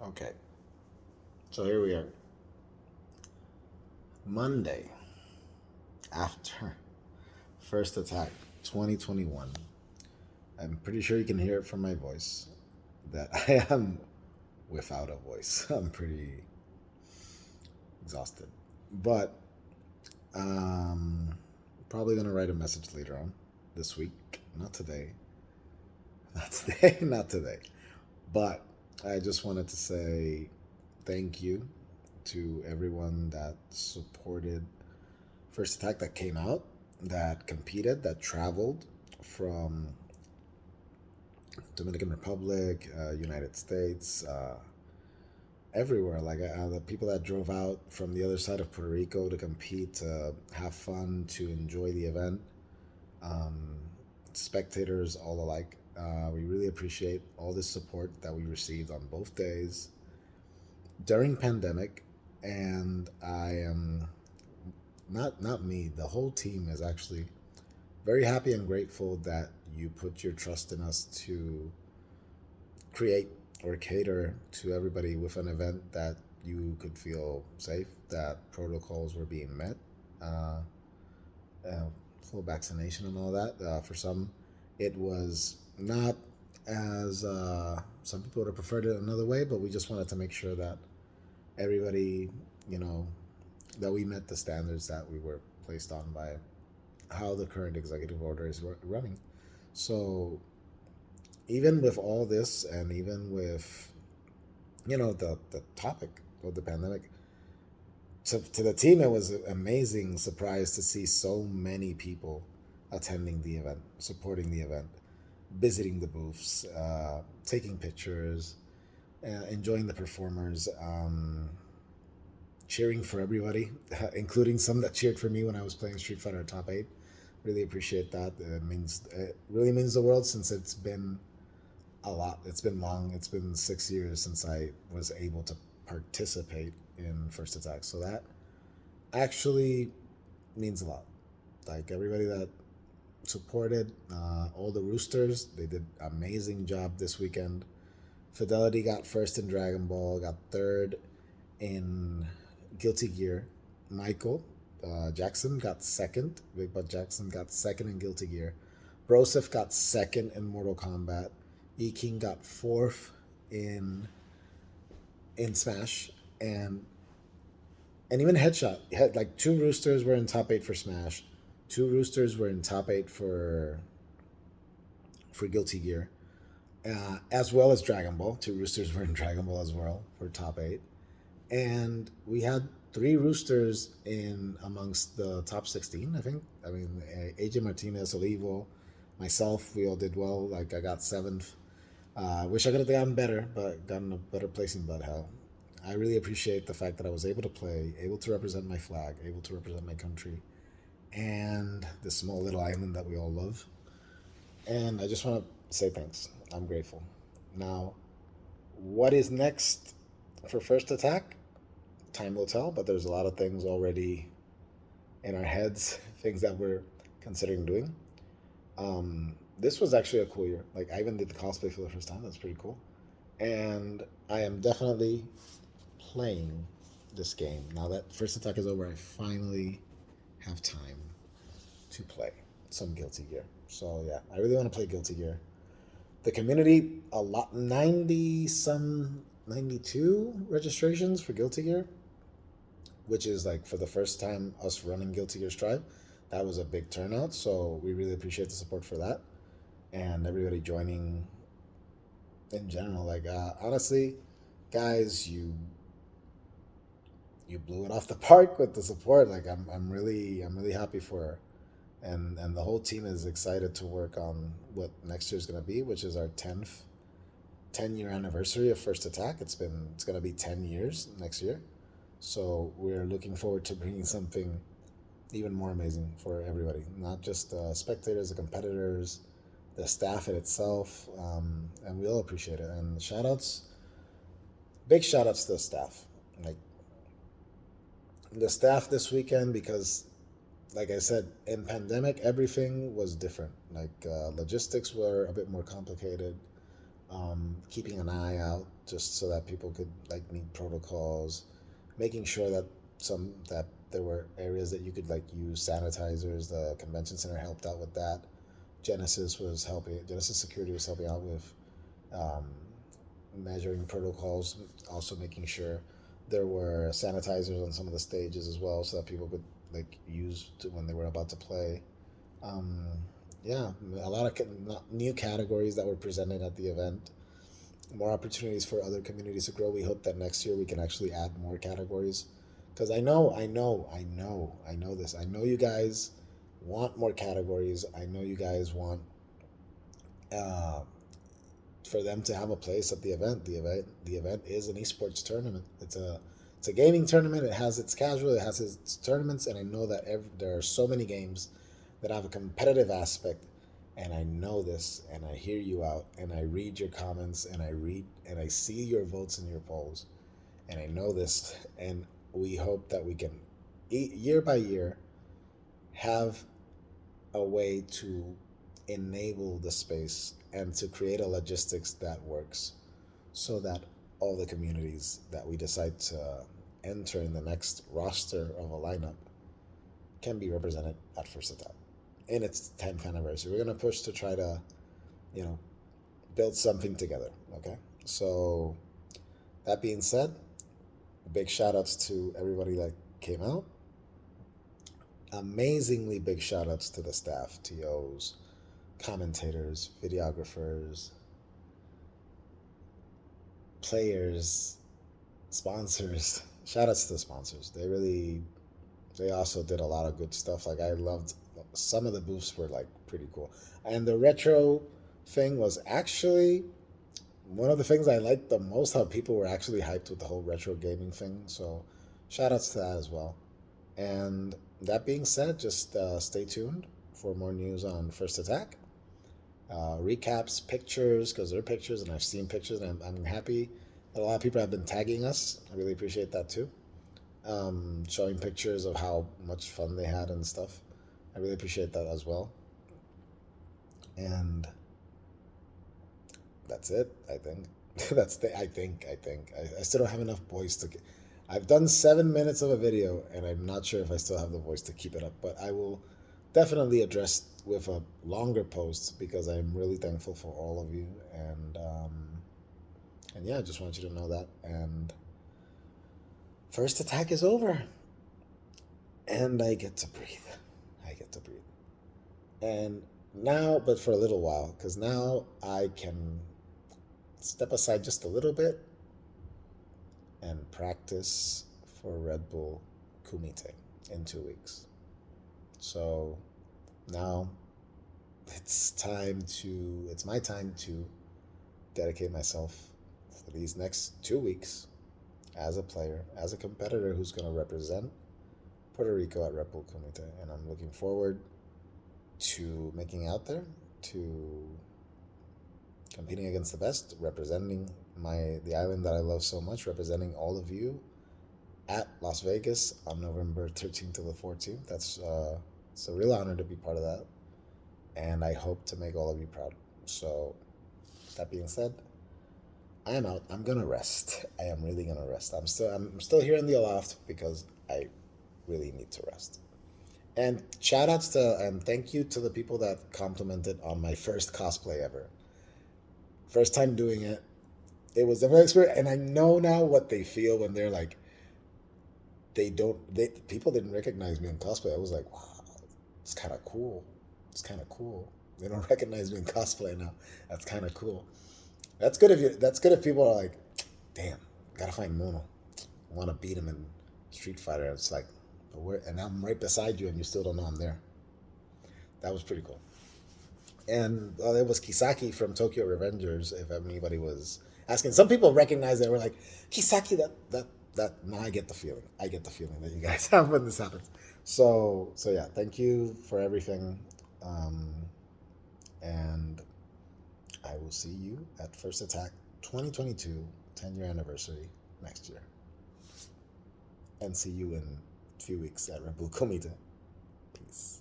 Okay, so here we are. Monday after first attack 2021. I'm pretty sure you can hear it from my voice that I am without a voice. I'm pretty exhausted. But um probably gonna write a message later on this week. Not today. Not today, not today. But I just wanted to say thank you to everyone that supported First Attack, that came out, that competed, that traveled from Dominican Republic, United States, everywhere. Like the people that drove out from the other side of Puerto Rico to compete, to have fun, to enjoy the event, um, spectators all alike. We really appreciate all the support that we received on both days during pandemic, and I am not me. The whole team is actually very happy and grateful that you put your trust in us to create or cater to everybody with an event that you could feel safe, that protocols were being met, uh, uh, full vaccination and all that. For some, it was not as some people would have preferred it another way, but we just wanted to make sure that everybody, you know, that we met the standards that we were placed on by how the current executive order is running. So even with all this, and even with the topic of the pandemic, to the team, it was an amazing surprise to see so many people attending the event, supporting the event, visiting the booths, taking pictures, enjoying the performers, cheering for everybody, including some that cheered for me when I was playing Street Fighter Top 8. Really appreciate that. It really means the world, since it's been a lot. It's been long. It's been 6 years since I was able to participate in First Attack. So that actually means a lot. Like everybody that supported, all the roosters, they did amazing job this weekend. Fidelity got first in Dragon Ball, got third in Guilty Gear. Michael Jackson got second. Big Butt Jackson got second in Guilty Gear. Broseph got second in Mortal Kombat. E King got fourth in Smash, and even Headshot had like two roosters were in top eight for Smash, two roosters were in top eight for Guilty Gear, as well as Dragon Ball. Two roosters were in Dragon Ball as well for top eight, and we had three roosters in amongst the top 16. I think. I mean, AJ Martinez, Olivo, myself, we all did well. Like I got seventh. Wish I could have gotten better, but gotten a better placing. But hell, I really appreciate the fact that I was able to play, able to represent my flag, able to represent my country, and the small little island that we all love. And I just want to say thanks. I'm grateful. Now, what is next for First Attack? Time will tell, but there's a lot of things already in our heads, things that we're considering doing. This was actually a cool year. Like I even did the cosplay for the first time. That's pretty cool. And I am definitely playing this game now that First Attack is over. I finally have time to play some Guilty Gear. So yeah, I really want to play Guilty Gear. The community, a lot, 90 some 92 registrations for Guilty Gear, which is like for the first time us running Guilty Gear Strive. That was a big turnout, so we really appreciate the support for that, and everybody joining in general. Like honestly, guys, you blew it off the park with the support. Like I'm really happy for her, and the whole team is excited to work on what next year's gonna be, which is our 10-year anniversary of First Attack. It's gonna be 10 years next year, so we're looking forward to bringing something even more amazing for everybody, not just the spectators, the competitors, the staff in itself, and we all appreciate it. And shout outs, big shout outs to the staff. Like the staff this weekend, because like I said, in pandemic, everything was different. Like logistics were a bit more complicated. keeping an eye out just so that people could like meet protocols, making sure that there were areas that you could like use sanitizers. The convention center helped out with that. Genesis Security was helping out with um, measuring protocols, also making sure there were sanitizers on some of the stages as well, so that people could like when they were about to play. Um, yeah, a lot of new categories that were presented at the event. More opportunities for other communities to grow. We hope that next year we can actually add more categories, because I know this. I know you guys want more categories. I know you guys want uh, for them to have a place at the event. The event is an esports tournament. It's a gaming tournament. It has its casual. It has its tournaments, and I know that there are so many games that have a competitive aspect. And I know this, and I hear you out, and I read your comments, and I see your votes and your polls, and I know this, and we hope that we can, year by year, have a way to enable the space and to create a logistics that works so that all the communities that we decide to enter in the next roster of a lineup can be represented at First Attack in its 10th anniversary. We're going to push to try to, you know, build something together. Okay. So, that being said, big shout outs to everybody that came out. Amazingly big shout outs to the staff, TOs, commentators, videographers, players, sponsors. Shout outs to the sponsors. They also did a lot of good stuff. Like, I loved some of the booths were like pretty cool. And the retro thing was actually one of the things I liked the most, how people were actually hyped with the whole retro gaming thing. So shout outs to that as well. And that being said, just stay tuned for more news on First Attack. Recaps, pictures, because there are pictures, and I've seen pictures, and I'm happy that a lot of people have been tagging us. I really appreciate that too. Showing pictures of how much fun they had and stuff. I really appreciate that as well. And that's it, I think. I still don't have enough voice to. I've done 7 minutes of a video, and I'm not sure if I still have the voice to keep it up, but I will definitely address with a longer post because I'm really thankful for all of you. And yeah, I just want you to know that. And First Attack is over. And I get to breathe. I get to breathe. And now, but for a little while, because now I can step aside just a little bit and practice for Red Bull Kumite in 2 weeks. So now it's my time to dedicate myself for these next 2 weeks as a player, as a competitor who's going to represent Puerto Rico at Red Bull Kumite. And I'm looking forward to making out there, to competing against the best, representing the island that I love so much, representing all of you at Las Vegas on November 13th to the 14th. That's it's a real honor to be part of that, and I hope to make all of you proud. So, that being said, I am out. I'm gonna rest. I am really gonna rest. I'm still here in the Aloft because I really need to rest. And shout outs to and thank you to the people that complimented on my first cosplay ever. First time doing it. It was a very experience, and I know now what they feel when they're like, people didn't recognize me in cosplay. I was like, wow, it's kind of cool. It's kind of cool. They don't recognize me in cosplay now. That's kind of cool. That's good if people are like, damn, gotta find Mono. I want to beat him in Street Fighter. It's like, and I'm right beside you, and you still don't know I'm there. That was pretty cool. And it was Kisaki from Tokyo Revengers. If anybody was asking, some people recognize that. We're like, Kisaki. That. Now I get the feeling. I get the feeling that you guys have when this happens. So yeah. Thank you for everything, and I will see you at First Attack 2022 10-year anniversary next year, and see you in a few weeks at Red Bull Komite. Peace.